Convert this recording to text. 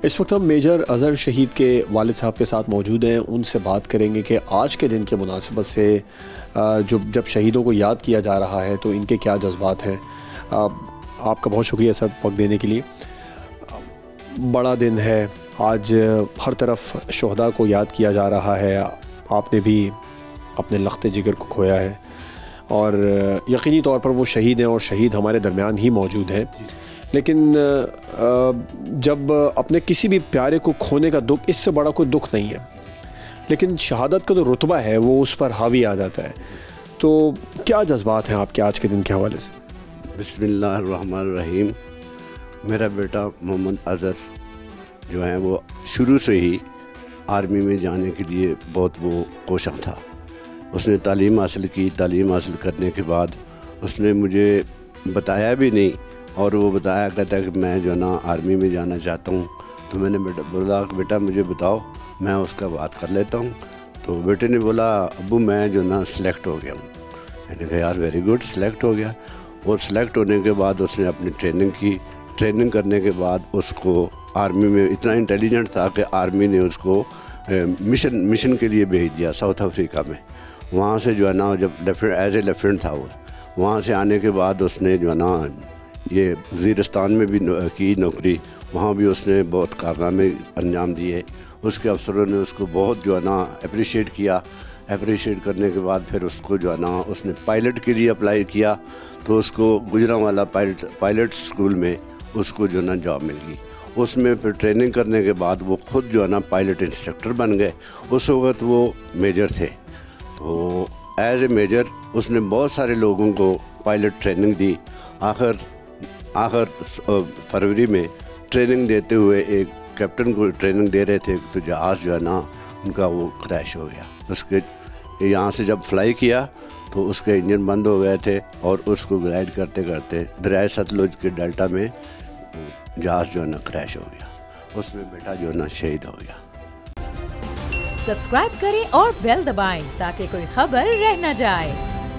इस वक्त हम मेजर अज़हर शहीद के वालिद साहब के साथ मौजूद हैं। उनसे बात करेंगे कि आज के दिन के मुनासिबत से जब शहीदों को याद किया जा रहा है तो इनके क्या जज्बात हैं। आपका बहुत शुक्रिया सर वक्त देने के लिए। बड़ा दिन है आज, हर तरफ शोहदा को याद किया जा रहा है। आपने भी अपने लख्ते जिगर को खोया है और यकीनी तौर पर वो शहीद हैं और शहीद हमारे दरमियान ही मौजूद हैं। लेकिन जब अपने किसी भी प्यारे को खोने का दुख, इससे बड़ा कोई दुख नहीं है, लेकिन शहादत का जो रुतबा है वो उस पर हावी आ जाता है। तो क्या जज्बात हैं आपके आज के दिन के हवाले से? बिस्मिल्लाहिर्रहमानिर्रहीम। मेरा बेटा मोहम्मद अज़हर जो है वो शुरू से ही आर्मी में जाने के लिए बहुत वो कोशां था। उसने तालीम हासिल की। तालीम हासिल करने के बाद उसने मुझे बताया भी नहीं और वो बताया कहता है कि मैं जो है ना आर्मी में जाना चाहता हूँ। तो मैंने बोला कि बेटा मुझे बताओ, मैं उसका बात कर लेता हूँ। तो बेटे ने बोला अब्बू मैं जो ना सिलेक्ट हो गया हूँ। मैंने कहा यार वेरी गुड, सिलेक्ट हो गया। और सिलेक्ट होने के बाद उसने अपनी ट्रेनिंग की। ट्रेनिंग करने के बाद उसको आर्मी में इतना इंटेलिजेंट था कि आर्मी ने उसको मिशन के लिए भेज दिया साउथ अफ्रीका में। वहाँ से जो है ना जब एज ए लेफ्टिनेंट था वो, वहाँ से आने के बाद उसने जो है ना ये वज़ीरिस्तान में भी की नौकरी। वहाँ भी उसने बहुत कारनामे अंजाम दिए। उसके अफसरों ने उसको बहुत जो है ना अप्रिशिएट किया। अप्रिशिएट करने के बाद फिर उसको जो है ना उसने पायलट के लिए अप्लाई किया। तो उसको गुजरांवाला पायलट स्कूल में उसको जो है ना जॉब मिल गई। उसमें फिर ट्रेनिंग करने के बाद वो ख़ुद जो है ना पायलट इंस्ट्रक्टर बन गए। उस वक्त वो मेजर थे। तो एज ए मेजर उसने बहुत सारे लोगों को पायलट ट्रेनिंग दी। आखिर फरवरी में ट्रेनिंग देते हुए एक कैप्टन को ट्रेनिंग दे रहे थे तो जहाज़ जो है ना उनका वो क्रैश हो गया। उसके यहाँ से जब फ्लाई किया तो उसके इंजन बंद हो गए थे और उसको ग्लाइड करते करते दरिया सतलुज के डेल्टा में जहाज़ जो है ना क्रैश हो गया। उसमें बेटा जो है ना शहीद हो गया। सब्सक्राइब करें और बेल दबाएं ताकि कोई खबर रह न जाए।